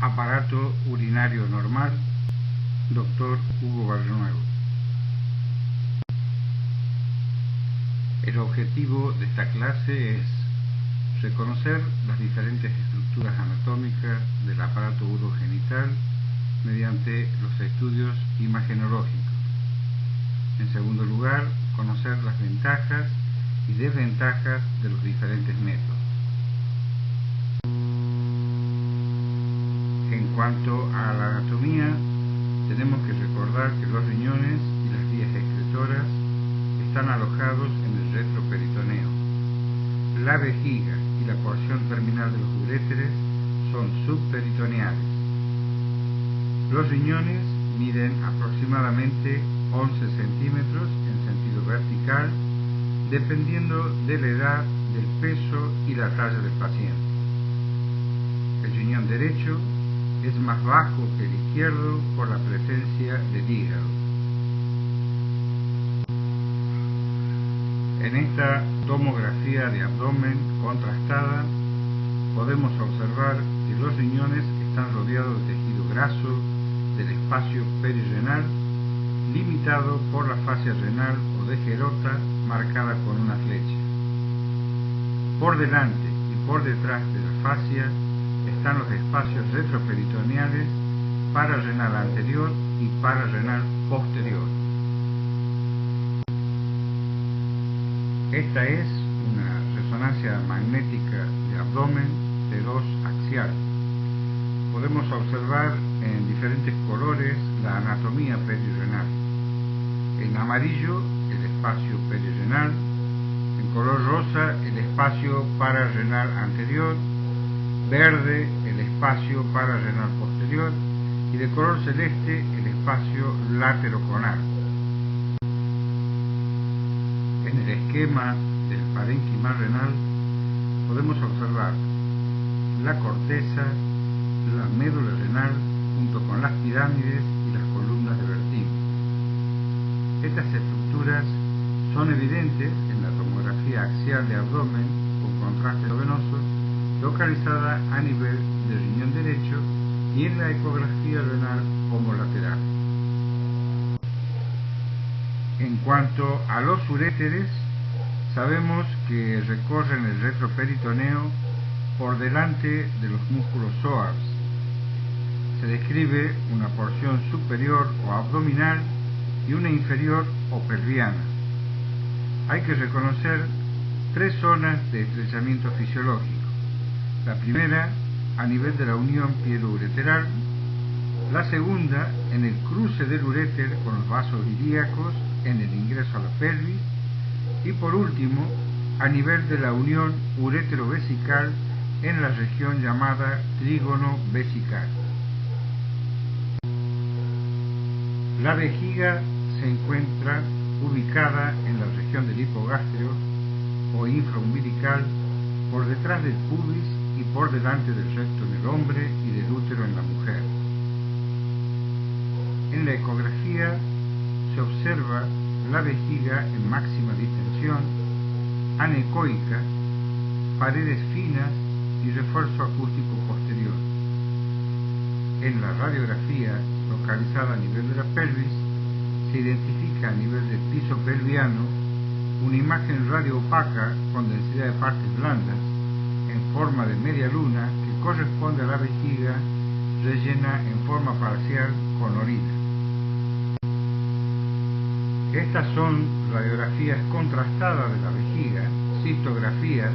Aparato urinario normal, Dr. Hugo Barrionuevo. El objetivo de esta clase es reconocer las diferentes estructuras anatómicas del aparato urogenital mediante los estudios imagenológicos. En segundo lugar, conocer las ventajas y desventajas de los diferentes métodos. En cuanto a la anatomía, tenemos que recordar que los riñones y las vías excretoras están alojados en el retroperitoneo. La vejiga y la porción terminal de los uréteres son subperitoneales. Los riñones miden aproximadamente 11 centímetros en sentido vertical, dependiendo de la edad, del peso y la talla del paciente. El riñón derecho es más bajo que el izquierdo por la presencia del hígado. En esta tomografía de abdomen contrastada podemos observar que los riñones están rodeados de tejido graso del espacio perirrenal, limitado por la fascia renal o degerota marcada con una flecha. Por delante y por detrás de la fascia están los espacios retroperitoneales pararrenal anterior y pararrenal posterior. Esta es una resonancia magnética de abdomen T2 axial. Podemos observar en diferentes colores la anatomía perirrenal. En amarillo, el espacio perirrenal; en color rosa, el espacio pararrenal anterior; verde, el espacio pararrenal posterior; y de color celeste, el espacio lateroconal. En el esquema del parénquima renal podemos observar la corteza, la médula renal, junto con las pirámides y las columnas de Bertini. Estas estructuras son evidentes en la tomografía axial de abdomen con contraste venoso, localizada a nivel del riñón derecho, y en la ecografía renal homolateral. En cuanto a los uréteres, sabemos que recorren el retroperitoneo por delante de los músculos psoas. Se describe una porción superior o abdominal y una inferior o pelviana. Hay que reconocer tres zonas de estrechamiento fisiológico. La primera, a nivel de la unión pielo-ureteral; la segunda, en el cruce del uréter con los vasos ilíacos en el ingreso a la pelvis; y por último, a nivel de la unión urétero-vesical en la región llamada trígono vesical. La vejiga se encuentra ubicada en la región del hipogastrio o infraumbilical, por detrás del pubis y por delante del recto en el hombre y del útero en la mujer. En la ecografía se observa la vejiga en máxima distensión, anecoica, paredes finas y refuerzo acústico posterior. En la radiografía localizada a nivel de la pelvis se identifica a nivel del piso pelviano una imagen radioopaca con densidad de partes blandas en forma de media luna que corresponde a la vejiga rellena en forma parcial con orina. Estas son radiografías contrastadas de la vejiga, cistografías,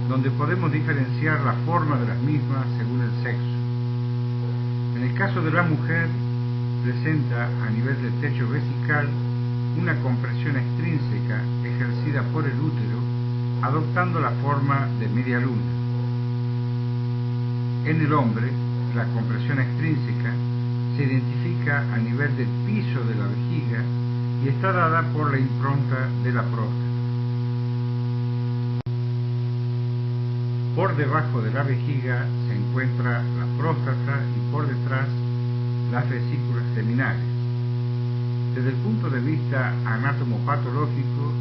donde podemos diferenciar la forma de las mismas según el sexo. En el caso de la mujer, presenta a nivel del techo vesical una compresión extrínseca ejercida por el útero, adoptando la forma de media luna. En el hombre, la compresión extrínseca se identifica a nivel del piso de la vejiga y está dada por la impronta de la próstata. Por debajo de la vejiga se encuentra la próstata y por detrás las vesículas seminales. Desde el punto de vista anatomopatológico,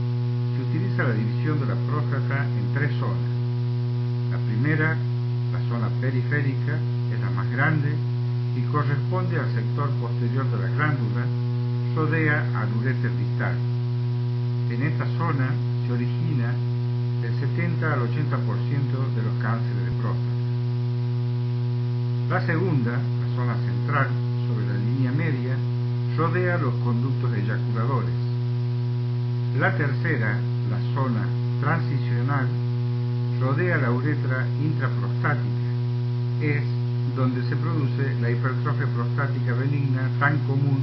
se utiliza la división de la próstata en tres zonas. La primera, la zona periférica, es la la más grande y corresponde al sector posterior de la glándula, rodea al uréter distal. En esta zona se origina el 70 al 80% de los cánceres de próstata. La segunda, la zona central, sobre la línea media, rodea los conductos eyaculadores. La tercera, la zona transicional, rodea la uretra intraprostática. Es donde se produce la hipertrofia prostática benigna tan común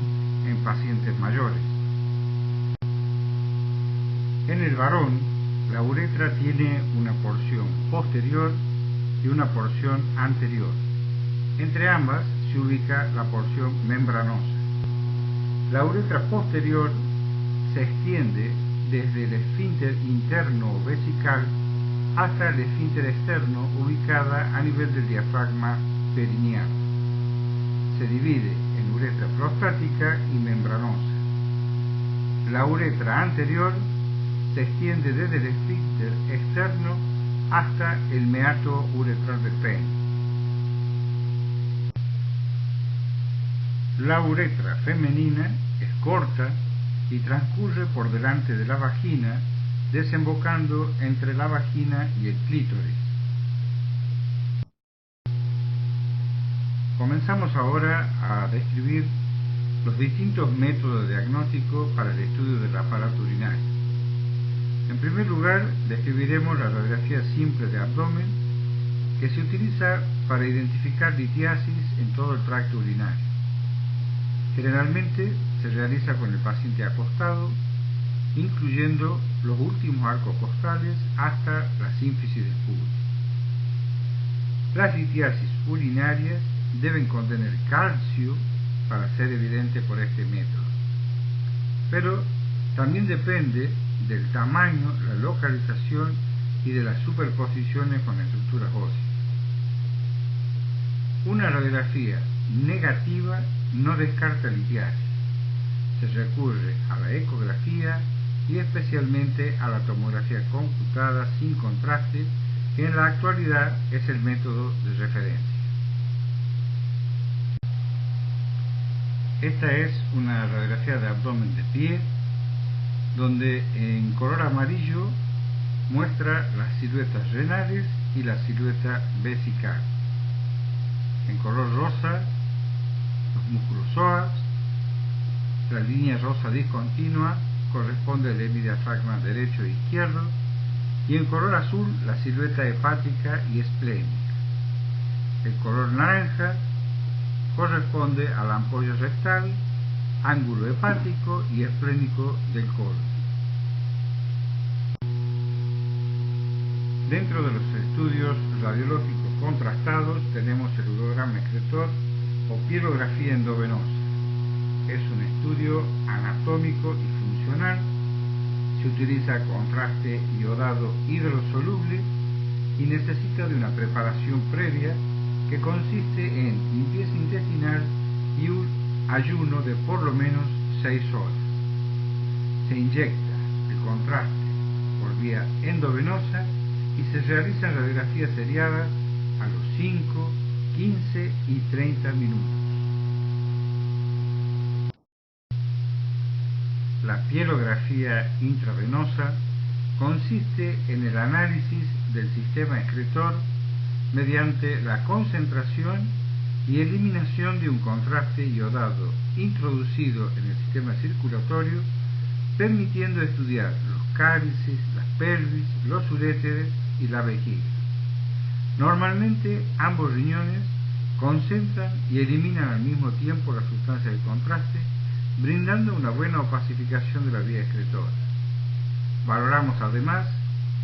en pacientes mayores. En el varón, la uretra tiene una porción posterior y una porción anterior. Entre ambas se ubica la porción membranosa. La uretra posterior se extiende desde el esfínter interno vesical hasta el esfínter externo, ubicada a nivel del diafragma perineal. Se divide en uretra prostática y membranosa. La uretra anterior se extiende desde el esfínter externo hasta el meato uretral del pene. La uretra femenina es corta y transcurre por delante de la vagina, desembocando entre la vagina y el clítoris. Comenzamos ahora a describir los distintos métodos de diagnóstico para el estudio del aparato urinario. En primer lugar, describiremos la radiografía simple de abdomen, que se utiliza para identificar litiasis en todo el tracto urinario. Generalmente se realiza con el paciente acostado, incluyendo los últimos arcos costales hasta la sínfisis del pubis. Las litiasis urinarias deben contener calcio para ser evidente por este método, pero también depende del tamaño, la localización y de las superposiciones con estructuras óseas. Una radiografía negativa no descarta litiasis. Se recurre a la ecografía y especialmente a la tomografía computada sin contraste, que en la actualidad es el método de referencia. Esta es una radiografía de abdomen de pie, donde en color amarillo muestra las siluetas renales y la silueta vesical. En color rosa, los músculos psoas. La línea rosa discontinua corresponde al hemidiafragma derecho e izquierdo, y en color azul la silueta hepática y esplénica. El color naranja corresponde a la ampolla rectal, ángulo hepático y esplénico del colon. Dentro de los estudios radiológicos contrastados tenemos el urograma excretor o pielografía endovenosa. Es un estudio anatómico y funcional. Se utiliza contraste iodado hidrosoluble y necesita de una preparación previa que consiste en limpieza intestinal y un ayuno de por lo menos 6 horas. Se inyecta el contraste por vía endovenosa y se realizan radiografías seriadas a los 5, 15 y 30 minutos. La pielografía intravenosa consiste en el análisis del sistema excretor mediante la concentración y eliminación de un contraste iodado introducido en el sistema circulatorio, permitiendo estudiar los cálices, las pelvis, los uréteres y la vejiga. Normalmente ambos riñones concentran y eliminan al mismo tiempo la sustancia del contraste, brindando una buena opacificación de la vía excretora. Valoramos además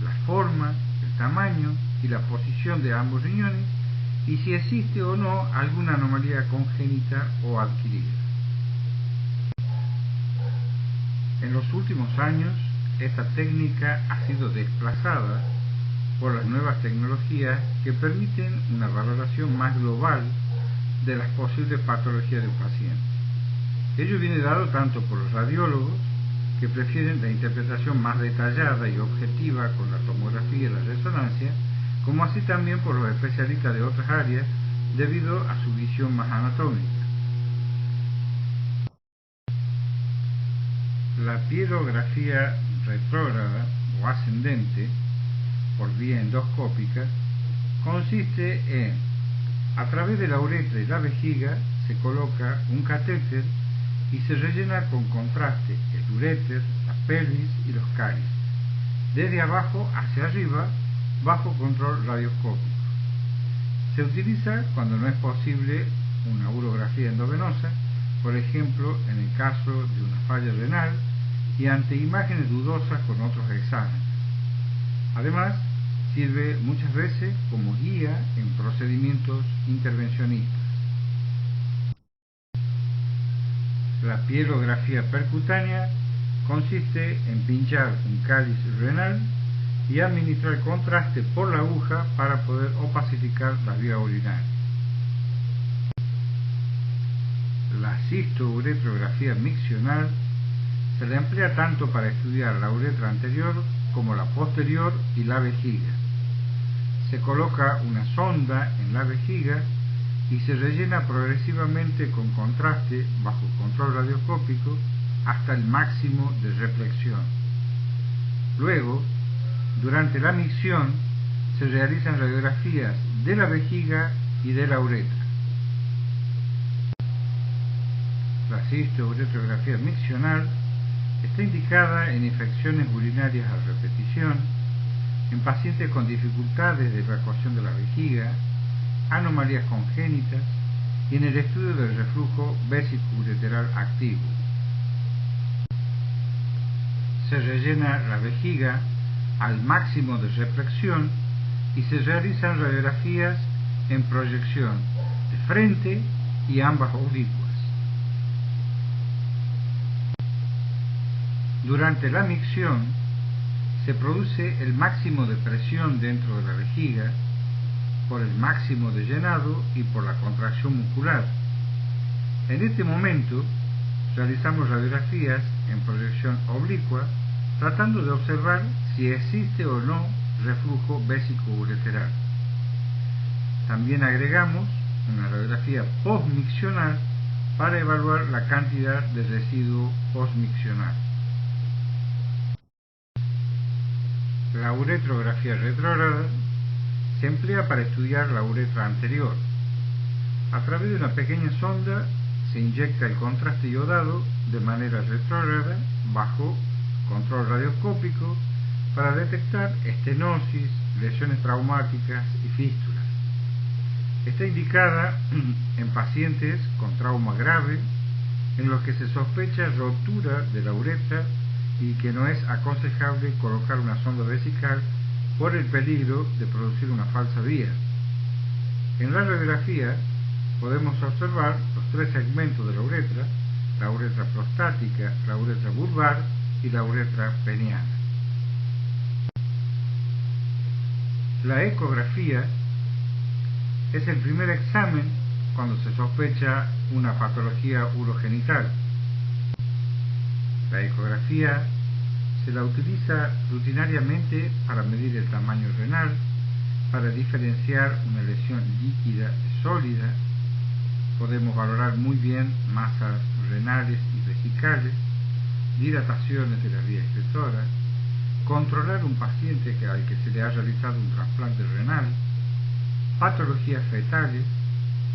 la forma, el tamaño y la posición de ambos riñones y si existe o no alguna anomalía congénita o adquirida. En los últimos años, esta técnica ha sido desplazada por las nuevas tecnologías que permiten una valoración más global de las posibles patologías de un paciente. Ello viene dado tanto por los radiólogos, que prefieren la interpretación más detallada y objetiva con la tomografía y la resonancia, como así también por los especialistas de otras áreas debido a su visión más anatómica. La pielografía retrógrada o ascendente por vía endoscópica consiste en, a través de la uretra y la vejiga se coloca un catéter y se rellena con contraste el uréter, la pelvis y los cálices, desde abajo hacia arriba, bajo control radioscópico. Se utiliza cuando no es posible una urografía endovenosa, por ejemplo en el caso de una falla renal y ante imágenes dudosas con otros exámenes. Además, sirve muchas veces como guía en procedimientos intervencionistas. La pielografía percutánea consiste en pinchar un cáliz renal y administrar contraste por la aguja para poder opacificar la vía urinaria. La cistouretrografía miccional se le emplea tanto para estudiar la uretra anterior como la posterior y la vejiga. Se coloca una sonda en la vejiga y se rellena progresivamente con contraste bajo control radioscópico hasta el máximo de reflexión. Luego, durante la micción, se realizan radiografías de la vejiga y de la uretra. La cistouretrografía miccional está indicada en infecciones urinarias a repetición, en pacientes con dificultades de evacuación de la vejiga, anomalías congénitas y en el estudio del reflujo vésico-ureteral activo. Se rellena la vejiga al máximo de reflexión y se realizan radiografías en proyección de frente y ambas oblicuas. Durante la micción se produce el máximo de presión dentro de la vejiga por el máximo de llenado y por la contracción muscular. En este momento realizamos radiografías en proyección oblicua tratando de observar si existe o no reflujo vésico-ureteral. También agregamos una radiografía postmiccional para evaluar la cantidad de residuo postmiccional. La uretrografía retrógrada se emplea para estudiar la uretra anterior. A través de una pequeña sonda se inyecta el contraste iodado de manera retrógrada bajo control radioscópico para detectar estenosis, lesiones traumáticas y fístulas. Está indicada en pacientes con trauma grave en los que se sospecha rotura de la uretra y que no es aconsejable colocar una sonda vesical por el peligro de producir una falsa vía. En la radiografía podemos observar los tres segmentos de la uretra prostática, la uretra vulvar y la uretra peniana. La ecografía es el primer examen cuando se sospecha una patología urogenital. La ecografía se la utiliza rutinariamente para medir el tamaño renal, para diferenciar una lesión líquida de sólida. Podemos valorar muy bien masas renales y vesicales, dilataciones de la vía excretora, controlar un paciente al que se le ha realizado un trasplante renal, patologías fetales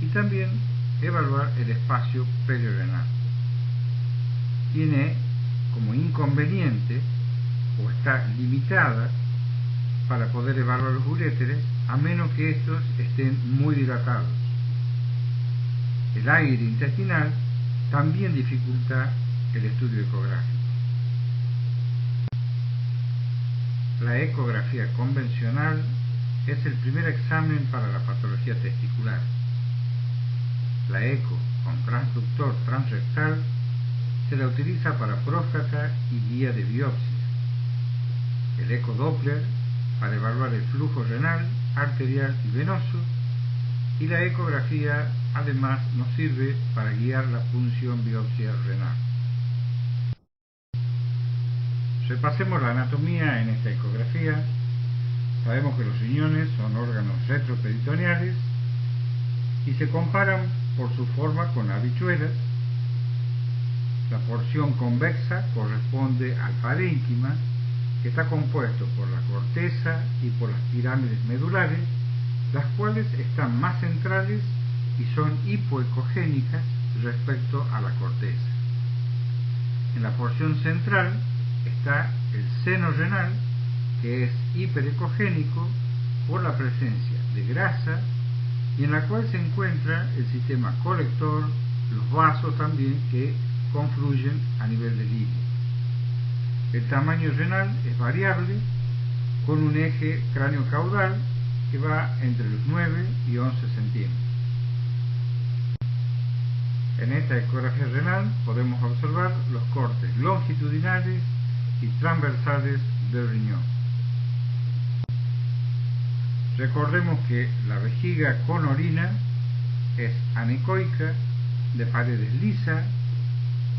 y también evaluar el espacio periorenal. Tiene como inconveniente o está limitada para poder evaluar los uréteres a menos que estos estén muy dilatados. El aire intestinal también dificulta el estudio ecográfico. La ecografía convencional es el primer examen para la patología testicular. La eco con transductor transrectal se la utiliza para próstata y guía de biopsia. El ecodoppler para evaluar el flujo renal, arterial y venoso, y la ecografía además nos sirve para guiar la punción biopsia renal. Repasemos la anatomía en esta ecografía. Sabemos que los riñones son órganos retroperitoneales y se comparan por su forma con habichuelas. La porción convexa corresponde al parénquima, que está compuesto por la corteza y por las pirámides medulares, las cuales están más centrales y son hipoecogénicas respecto a la corteza. En la porción central está el seno renal, que es hiperecogénico por la presencia de grasa y en la cual se encuentra el sistema colector, los vasos también que confluyen a nivel de línea. El tamaño renal es variable, con un eje cráneo-caudal que va entre los 9 y 11 centímetros. En esta ecografía renal podemos observar los cortes longitudinales y transversales del riñón. Recordemos que la vejiga con orina es anecoica, de paredes lisas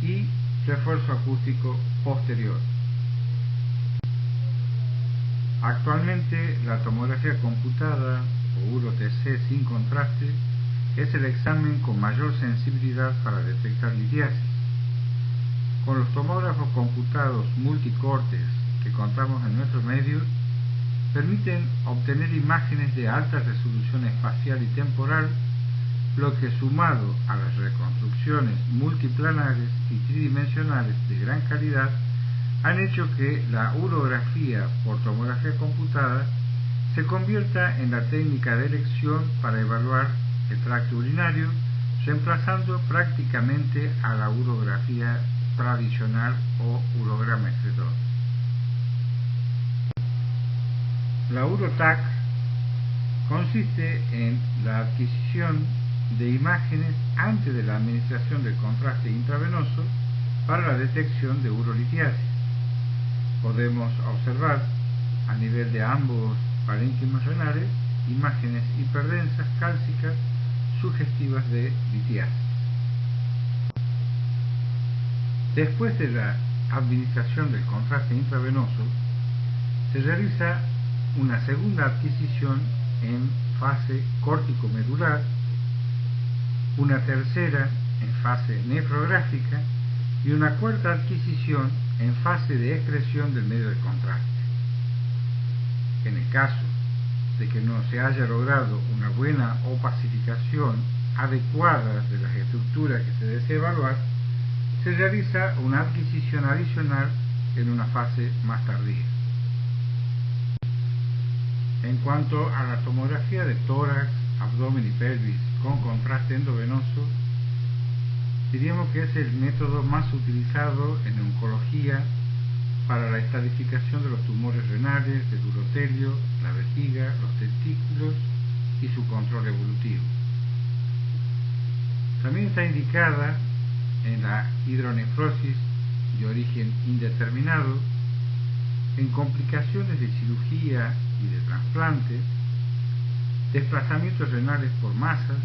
y refuerzo acústico posterior. Actualmente la tomografía computada o URO-TC sin contraste es el examen con mayor sensibilidad para detectar litiasis. Con los tomógrafos computados multicortes que contamos en nuestros medios, permiten obtener imágenes de alta resolución espacial y temporal, lo que sumado a las reconstrucciones multiplanares y tridimensionales de gran calidad han hecho que la urografía por tomografía computada se convierta en la técnica de elección para evaluar el tracto urinario, reemplazando prácticamente a la urografía tradicional o urograma excretor. La UroTac consiste en la adquisición de imágenes antes de la administración del contraste intravenoso para la detección de urolitiasis. Podemos observar a nivel de ambos parénquimas renales imágenes hiperdensas cálcicas sugestivas de litiasis. Después de la administración del contraste intravenoso, se realiza una segunda adquisición en fase córtico-medular, una tercera en fase nefrográfica y una cuarta adquisición en fase de excreción del medio de contraste. En el caso de que no se haya logrado una buena opacificación adecuada de las estructuras que se desea evaluar, se realiza una adquisición adicional en una fase más tardía. En cuanto a la tomografía de tórax, abdomen y pelvis con contraste endovenoso, diríamos que es el método más utilizado en oncología para la estadificación de los tumores renales, del urotelio, la vejiga, los testículos y su control evolutivo. También está indicada en la hidronefrosis de origen indeterminado, en complicaciones de cirugía y de trasplantes, desplazamientos renales por masas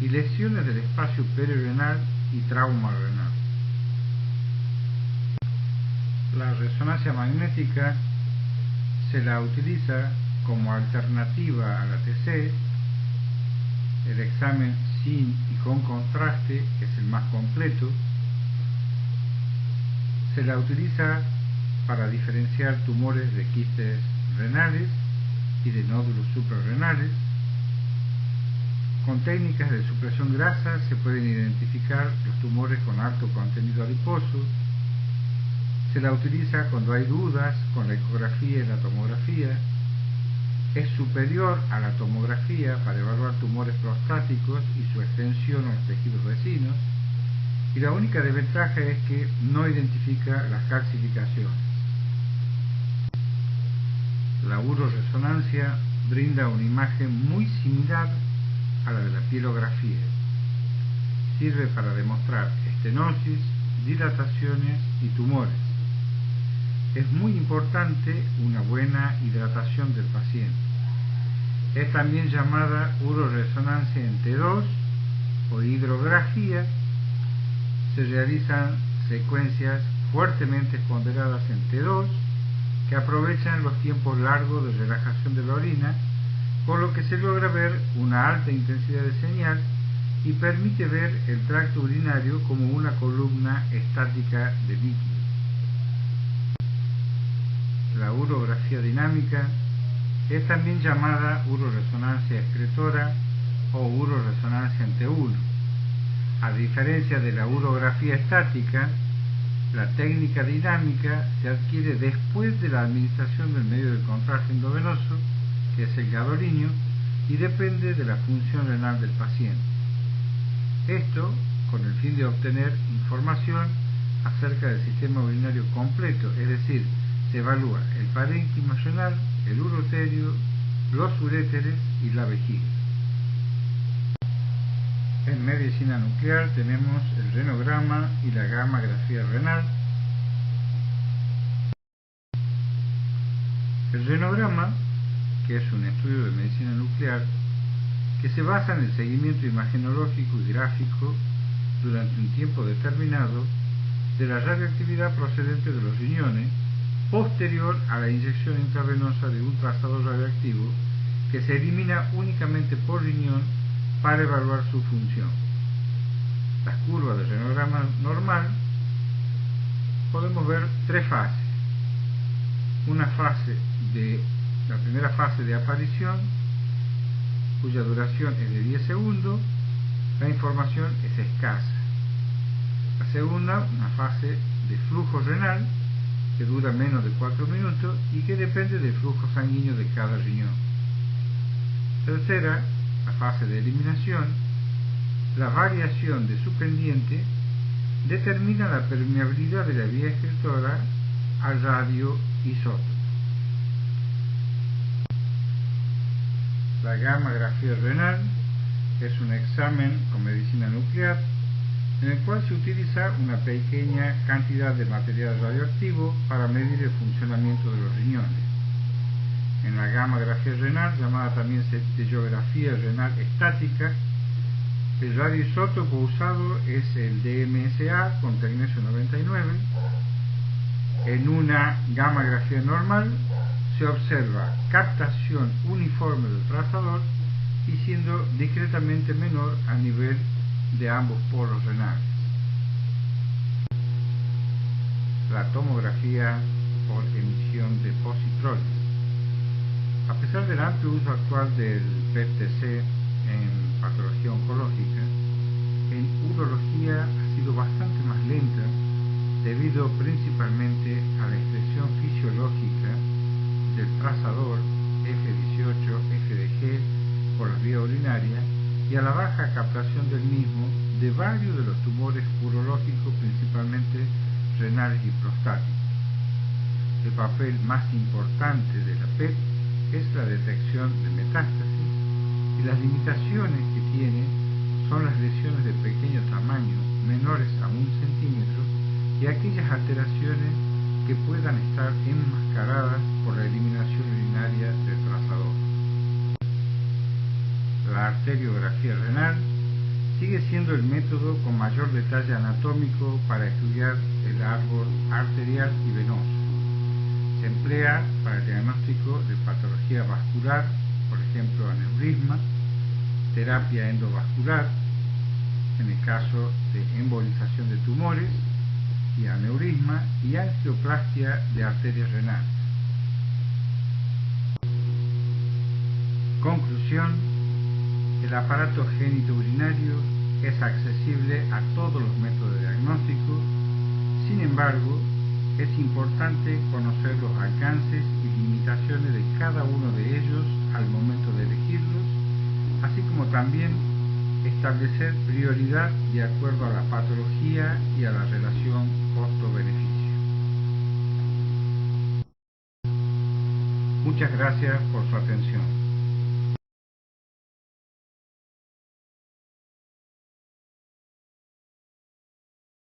y lesiones del espacio perirenal y trauma renal. La resonancia magnética se la utiliza como alternativa a la TC. El examen sin y con contraste es el más completo. Se la utiliza para diferenciar tumores de quistes renales y de nódulos suprarrenales. Con técnicas de supresión grasa se pueden identificar los tumores con alto contenido adiposo. Se la utiliza cuando hay dudas con la ecografía y la tomografía. Es superior a la tomografía para evaluar tumores prostáticos y su extensión a los tejidos vecinos. Y la única desventaja es que no identifica las calcificaciones. La uroresonancia brinda una imagen muy similar a la de la pielografía. Sirve para demostrar estenosis, dilataciones y tumores. Es muy importante una buena hidratación del paciente. Es también llamada uroresonancia en T2 o hidrografía. Se realizan secuencias fuertemente ponderadas en T2 que aprovechan los tiempos largos de relajación de la orina, por lo que se logra ver un una alta intensidad de señal y permite ver el tracto urinario como una columna estática de líquido. La urografía dinámica es también llamada uroresonancia excretora o uroresonancia ante uno. A diferencia de la urografía estática, la técnica dinámica se adquiere después de la administración del medio de contraste endovenoso, que es el gadolinio, y depende de la función renal del paciente. Esto con el fin de obtener información acerca del sistema urinario completo, es decir, se evalúa el parénquima renal, el uroterio, los uréteres y la vejiga. En medicina nuclear tenemos el renograma y la gammagrafía renal. El renograma, que es un estudio de medicina nuclear, que se basa en el seguimiento imagenológico y gráfico durante un tiempo determinado de la radioactividad procedente de los riñones, posterior a la inyección intravenosa de un trazador radioactivo que se elimina únicamente por riñón para evaluar su función. Las curvas del renograma normal podemos ver tres fases. La primera fase de aparición, cuya duración es de 10 segundos, la información es escasa. La segunda, una fase de flujo renal, que dura menos de 4 minutos y que depende del flujo sanguíneo de cada riñón. Tercera, la fase de eliminación. La variación de su pendiente determina la permeabilidad de la vía excretora al radioisótopo. La gammagrafía renal es un examen con medicina nuclear en el cual se utiliza una pequeña cantidad de material radioactivo para medir el funcionamiento de los riñones. En la gammagrafía renal, llamada también centellografía renal estática, el radioisótopo usado es el DMSA con tecnesio 99. En una gammagrafía normal se observa captación uniforme del trazador y siendo discretamente menor a nivel de ambos polos renales. La tomografía por emisión de positrones. A pesar del amplio uso actual del PET-CT en patología oncológica, en urología ha sido bastante más lenta debido principalmente a la expresión fisiológica del trazador F18-FDG por la vía urinaria y a la baja captación del mismo de varios de los tumores urológicos, principalmente renales y prostáticos. El papel más importante de la PET es la detección de metástasis y las limitaciones que tiene son las lesiones de pequeño tamaño, menores a 1 centímetro, y aquellas alteraciones que puedan estar enmascaradas por la eliminación urinaria del trazador. La arteriografía renal sigue siendo el método con mayor detalle anatómico para estudiar el árbol arterial y venoso. Se emplea para el diagnóstico de patología vascular, por ejemplo aneurisma, terapia endovascular, en el caso de embolización de tumores y aneurisma, y angioplastia de arterias renales. Conclusión: el aparato genitourinario es accesible a todos los métodos de diagnóstico. Sin embargo, es importante conocer los alcances y limitaciones de cada uno de ellos al momento de elegirlos, así como también establecer prioridad de acuerdo a la patología y a la relación costo-beneficio. Muchas gracias por su atención.